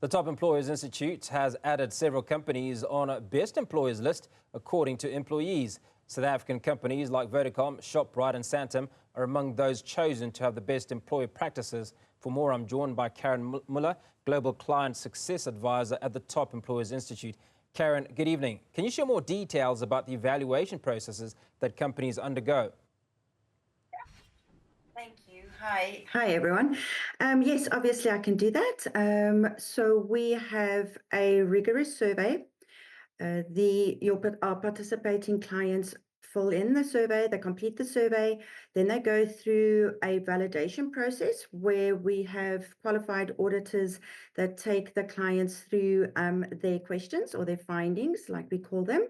The Top Employers Institute has added several companies on a best employers list according to employees. South African companies like Vodacom, Shoprite and Santum are among those chosen to have the best employer practices. For more, I'm joined by Karen Muller, Global Client Success Advisor at the Top Employers Institute. Karen, good evening. Can you share more details about the evaluation processes that companies undergo? Thank you. Hi everyone. Yes, obviously I can do that. So we have a rigorous survey. Our participating clients fill in the survey, they complete the survey, then they go through a validation process where we have qualified auditors that take the clients through their questions or their findings, like we call them.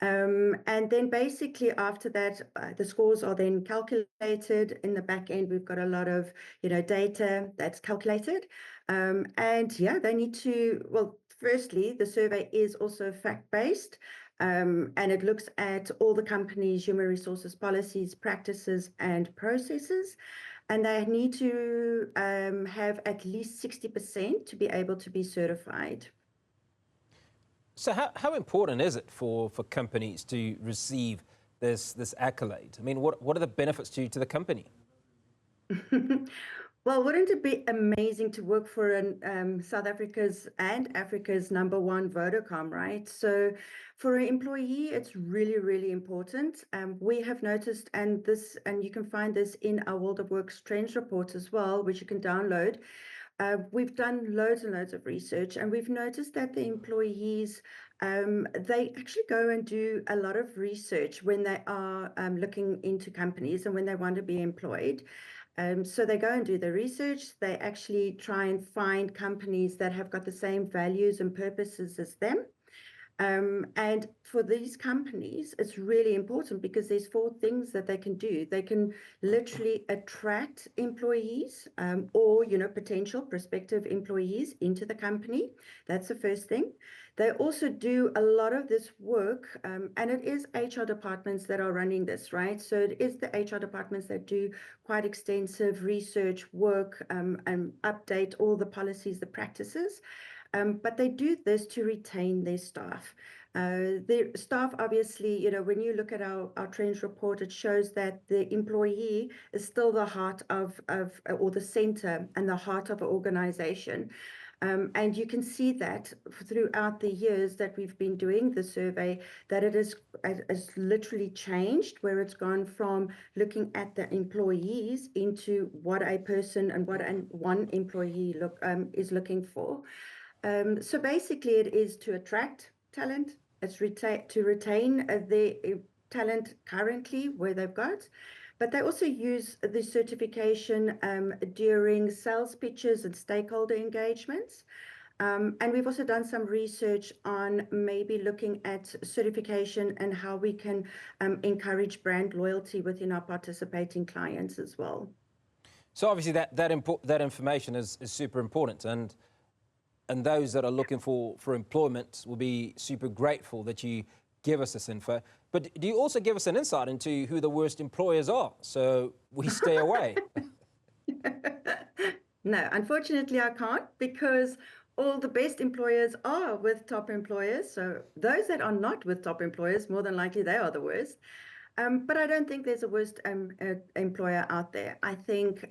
And then basically after that, the scores are then calculated. In the back end, we've got a lot of, data that's calculated. And yeah, they need to, well, firstly, the survey is also fact-based, and it looks at all the company's human resources policies, practices, and processes. And they need to have at least 60% to be able to be certified. So how important is it for companies to receive this accolade? I mean, what are the benefits to the company? Well, wouldn't it be amazing to work for South Africa's and Africa's #1 Vodacom, right? So for an employee, it's really, really important. We have noticed, and you can find this in our World of Work's Trends report as well, which you can download. We've done loads and loads of research, and we've noticed that the employees, they actually go and do a lot of research when they are looking into companies and when they want to be employed. So they go and do the research. They actually try and find companies that have got the same values and purposes as them. And for these companies, it's really important because there's 4 things that they can do. They can literally attract employees or, potential prospective employees into the company. That's the first thing. They also do a lot of this work, and it is HR departments that are running this, right? So it is the HR departments that do quite extensive research work and update all the policies, the practices. But they do this to retain their staff. The staff, obviously, when you look at our trends report, it shows that the employee is still the heart of or the center and the heart of an organization. And you can see that throughout the years that we've been doing the survey, that it has literally changed, where it's gone from looking at the employees into what a person and what one employee is looking for. So basically, it is to attract talent. It's to retain the talent currently where they've got. But they also use the certification during sales pitches and stakeholder engagements. And we've also done some research on maybe looking at certification and how we can encourage brand loyalty within our participating clients as well. So obviously that information is super important, and those that are looking for employment will be super grateful that you give us this info. But do you also give us an insight into who the worst employers are, so we stay away? No, unfortunately I can't, because all the best employers are with top employers. So those that are not with top employers, more than likely they are the worst. But I don't think there's a worst employer out there. I think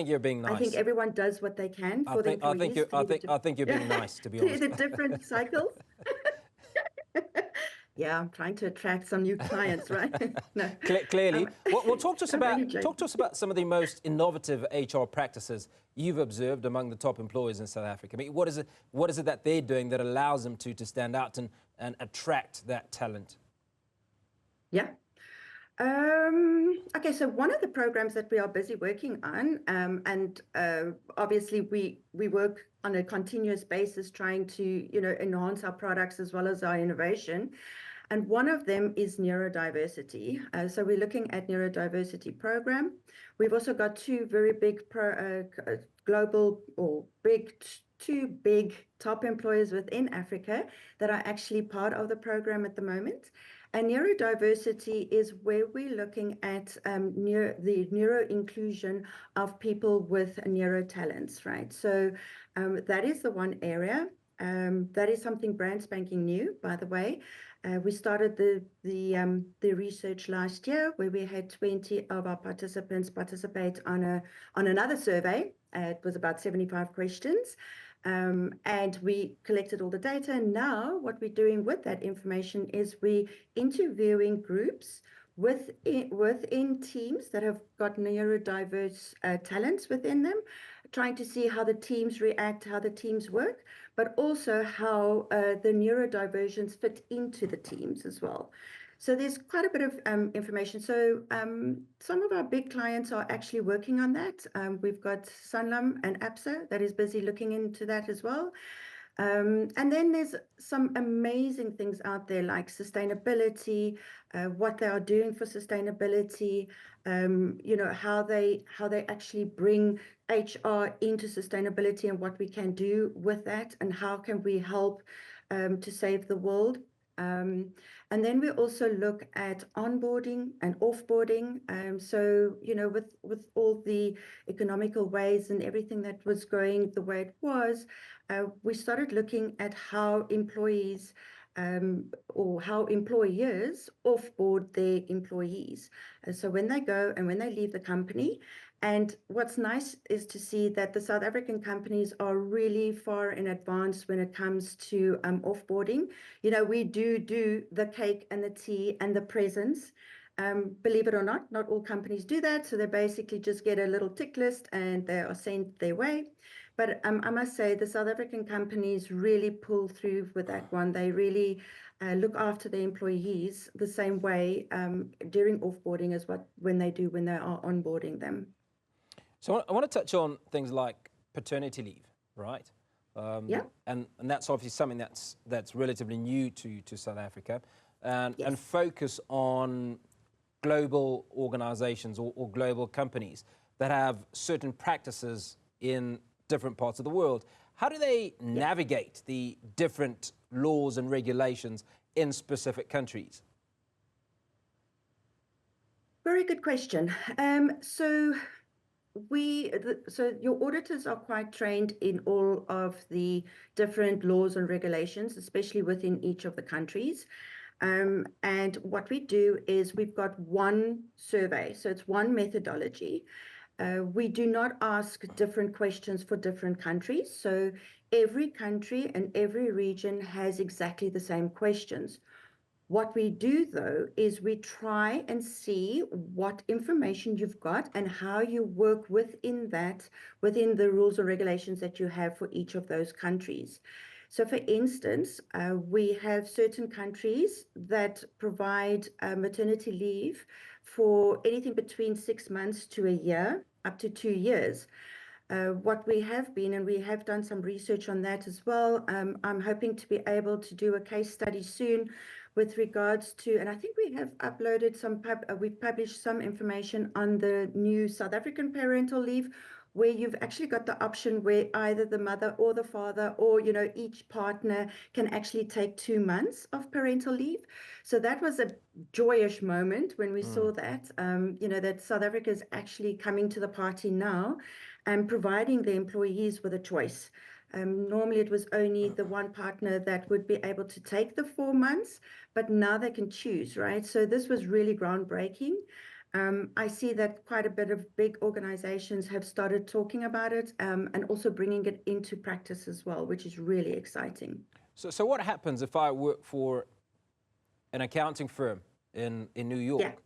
you're being nice. I think everyone does what they can for the employees. I think you're being nice, to be honest. Through the different cycles. Yeah, I'm trying to attract some new clients, right? No. Clearly. Well, talk to us about some of the most innovative HR practices you've observed among the top employers in South Africa. I mean, what is it that they're doing that allows them to stand out and attract that talent? Yeah. Okay, so one of the programs that we are busy working on, and obviously we work on a continuous basis trying to, enhance our products as well as our innovation. And one of them is neurodiversity. So we're looking at neurodiversity program. We've also got 2 very big global or two big top employers within Africa that are actually part of the program at the moment. And neurodiversity is where we're looking at the neuro inclusion of people with neuro talents, right? So that is the one area. That is something brand spanking new, by the way. We started the research last year, where we had 20 of our participants participate on another survey. It was about 75 questions. And we collected all the data. And now what we're doing with that information is we interviewing groups within teams that have got neurodiverse talents within them, trying to see how the teams react, how the teams work, but also how the neurodivergence fit into the teams as well. So there's quite a bit of information. So some of our big clients are actually working on that. We've got Sanlam and APSA that is busy looking into that as well. And then there's some amazing things out there like sustainability, what they are doing for sustainability, how they actually bring HR into sustainability and what we can do with that and how can we help to save the world. And then we also look at onboarding and offboarding. So, with all the economical ways and everything that was going the way it was, we started looking at how employees or how employers offboard their employees. So when they go and when they leave the company, and what's nice is to see that the South African companies are really far in advance when it comes to offboarding. We do the cake and the tea and the presents. Believe it or not all companies do that. So they basically just get a little tick list and they are sent their way. But I must say the South African companies really pull through with that one. They really look after their employees the same way during offboarding as when they are onboarding them. So I want to touch on things like paternity leave, right? Yeah. And that's obviously something that's relatively new to South Africa, and focus on global organizations or global companies that have certain practices in different parts of the world. How do they navigate the different laws and regulations in specific countries? Very good question. So your auditors are quite trained in all of the different laws and regulations, especially within each of the countries. And what we do is we've got one survey, so it's one methodology. We do not ask different questions for different countries. So every country and every region has exactly the same questions. What we do, though, is we try and see what information you've got and how you work within the rules or regulations that you have for each of those countries. So, for instance, we have certain countries that provide maternity leave for anything between 6 months to a year, up to 2 years. What we have been, and we have done some research on that as well. I'm hoping to be able to do a case study soon with regards to, and I think we have uploaded we've published some information on the new South African parental leave, where you've actually got the option where either the mother or the father or, each partner can actually take 2 months of parental leave. So that was a joyous moment when we saw that, that South Africa is actually coming to the party now and providing the employees with a choice. Normally it was only the one partner that would be able to take the 4 months, but now they can choose, right? So this was really groundbreaking. I see that quite a bit of big organizations have started talking about it and also bringing it into practice as well, which is really exciting. So what happens if I work for an accounting firm in New York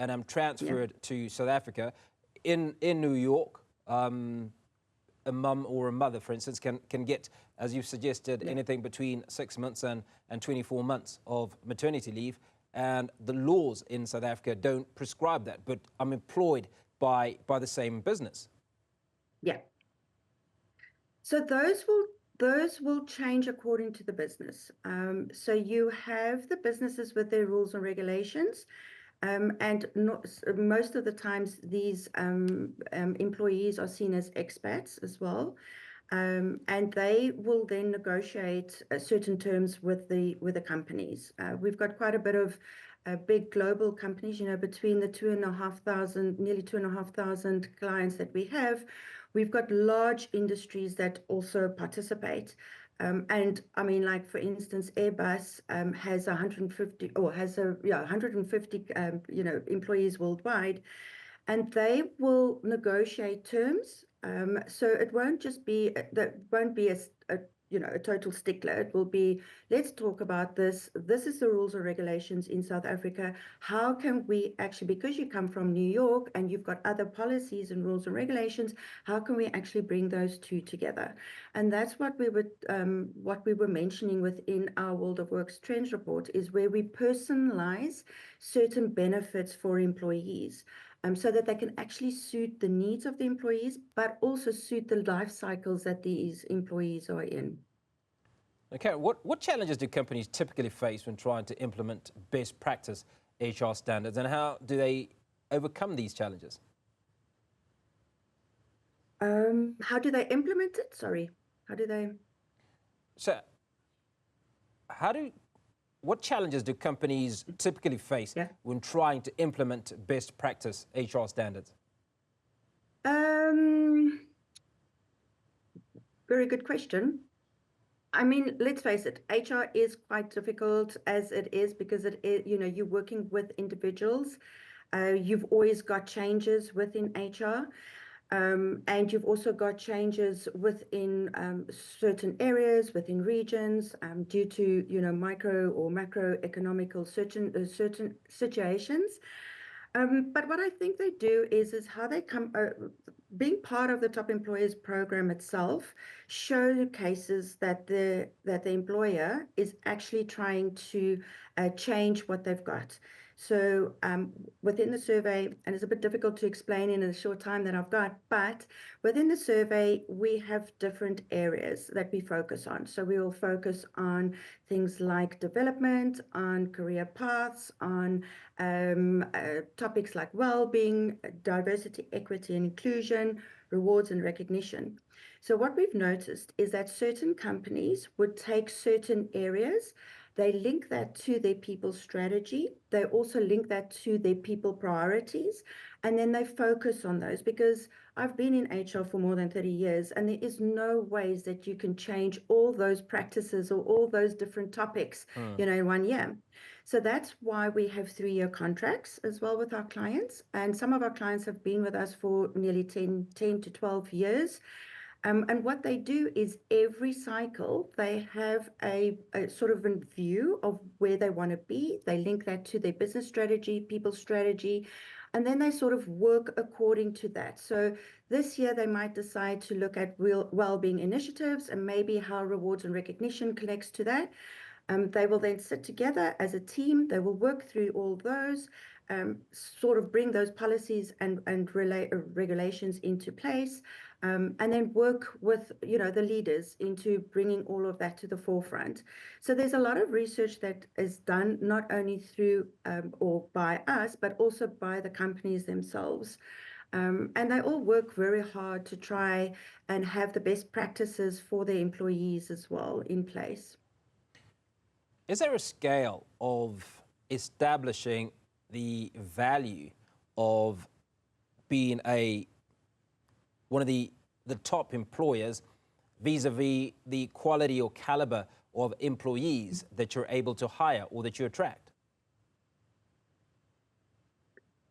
and I'm transferred to South Africa? In New York, a mum or a mother, for instance, can get, as you've suggested, anything between 6 months and 24 months of maternity leave. And the laws in South Africa don't prescribe that, but I'm employed by the same business. Yeah. So those will change according to the business. So you have the businesses with their rules and regulations. And most of the times, these employees are seen as expats as well, and they will then negotiate certain terms with the companies. We've got quite a bit of big global companies, between the 2,500, nearly 2,500 clients that we have, we've got large industries that also participate. And I mean, like for instance, Airbus has 150 or has 150 employees worldwide, and they will negotiate terms. So it won't just be that won't be a total stickler. It will be, let's talk about this. This is the rules or regulations in South Africa. How can we actually, because you come from New York and you've got other policies and rules and regulations, how can we actually bring those two together? And that's what we were mentioning within our World of Work's Trends report, is where we personalize certain benefits for employees. So that they can actually suit the needs of the employees, but also suit the life cycles that these employees are in. Okay, what challenges do companies typically face when trying to implement best practice HR standards, and how do they overcome these challenges? How do they implement it? Sorry, how do they? So, what challenges do companies typically face when trying to implement best practice HR standards? Very good question. I mean, let's face it, HR is quite difficult as it is, because you're working with individuals. You've always got changes within HR. And you've also got changes within certain areas, within regions, due to micro or macroeconomical certain situations. But what I think they do is how they come, being part of the Top Employers program itself, showcases that the employer is actually trying to change what they've got. So within the survey, and it's a bit difficult to explain in a short time that I've got, but within the survey, we have different areas that we focus on. So we will focus on things like development, on career paths, on topics like well-being, diversity, equity, and inclusion, rewards and recognition. So what we've noticed is that certain companies would take certain areas, they link that to their people strategy. They also link that to their people priorities. And then they focus on those, because I've been in HR for more than 30 years, and there is no ways that you can change all those practices or all those different topics, in 1 year. So that's why we have 3-year contracts as well with our clients. And some of our clients have been with us for nearly 10 to 12 years. And what they do is every cycle, they have a sort of a view of where they want to be. They link that to their business strategy, people strategy, and then they sort of work according to that. So this year, they might decide to look at well-being initiatives and maybe how rewards and recognition connects to that. They will then sit together as a team. They will work through all those, sort of bring those policies and regulations into place, and then work with the leaders into bringing all of that to the forefront. So there's a lot of research that is done not only through or by us, but also by the companies themselves. And they all work very hard to try and have the best practices for their employees as well in place. Is there a scale of establishing the value of being one of the top employers vis-a-vis the quality or caliber of employees that you're able to hire or that you attract?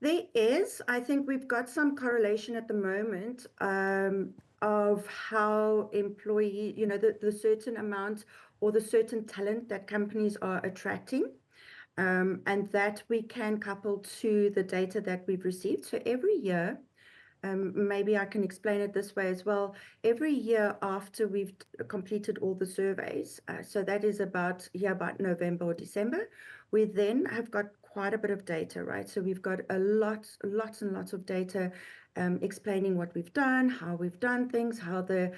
There is. I think we've got some correlation at the moment of how the certain amount or the certain talent that companies are attracting. And that we can couple to the data that we've received. So every year, maybe I can explain it this way as well. Every year after we've completed all the surveys, so that is about November or December, we then have got quite a bit of data, right? So we've got lots and lots of data explaining what we've done, how we've done things, how the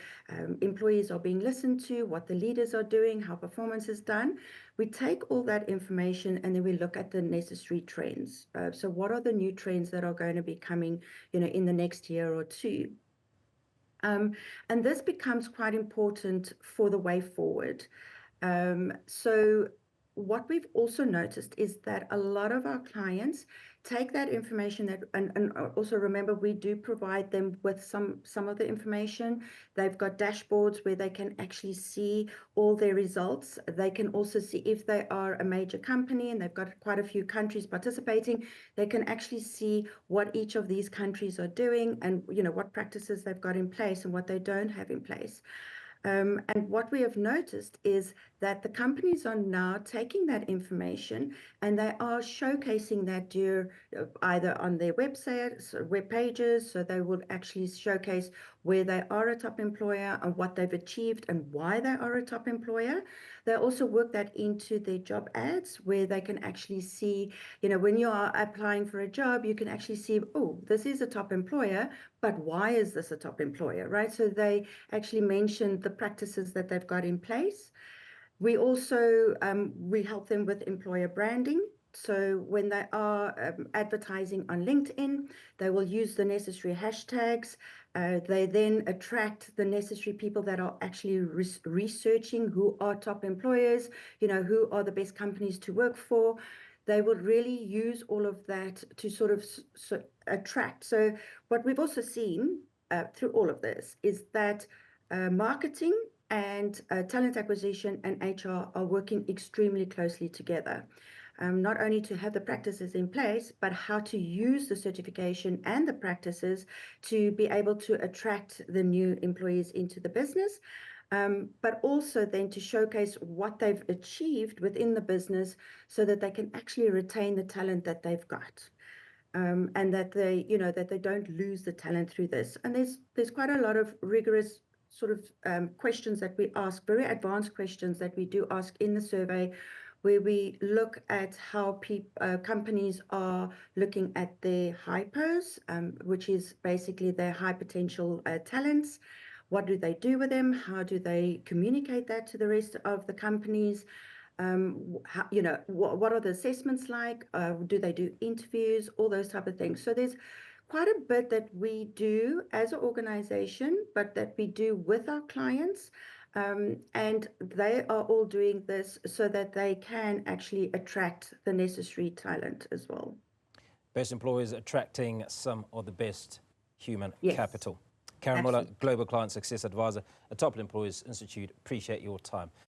employees are being listened to, what the leaders are doing, how performance is done. We take all that information and then we look at the necessary trends. So what are the new trends that are going to be coming, in the next year or two? And this becomes quite important for the way forward. So what we've also noticed is that a lot of our clients take that information and also remember, we do provide them with some of the information. They've got dashboards where they can actually see all their results. They can also see if they are a major company and they've got quite a few countries participating. They can actually see what each of these countries are doing and what practices they've got in place and what they don't have in place. And what we have noticed is that the companies are now taking that information and they are showcasing that either on their websites, web pages. So they will actually showcase where they are a top employer and what they've achieved and why they are a top employer. They also work that into their job ads where they can actually see, when you are applying for a job, you can actually see, oh, this is a top employer, but why is this a top employer, right? So they actually mentioned the practices that they've got in place. We also we help them with employer branding. So when they are advertising on LinkedIn, they will use the necessary hashtags. They then attract the necessary people that are actually researching who are top employers, who are the best companies to work for. They will really use all of that to sort of attract. So what we've also seen through all of this is that marketing and talent acquisition and HR are working extremely closely together. Not only to have the practices in place, but how to use the certification and the practices to be able to attract the new employees into the business, but also then to showcase what they've achieved within the business so that they can actually retain the talent that they've got. And that they don't lose the talent through this. And there's quite a lot of rigorous sort of questions that we ask, very advanced questions that we do ask in the survey, where we look at how companies are looking at their hypers, which is basically their high potential talents. What do they do with them? How do they communicate that to the rest of the companies? What are the assessments like? Do they do interviews? All those type of things. So there's quite a bit that we do as an organization, but that we do with our clients. And they are all doing this so that they can actually attract the necessary talent as well. Best employers attracting some of the best human capital. Yes, Karen Muller, absolutely. Global Client Success Advisor at Top Employers Institute. Appreciate your time.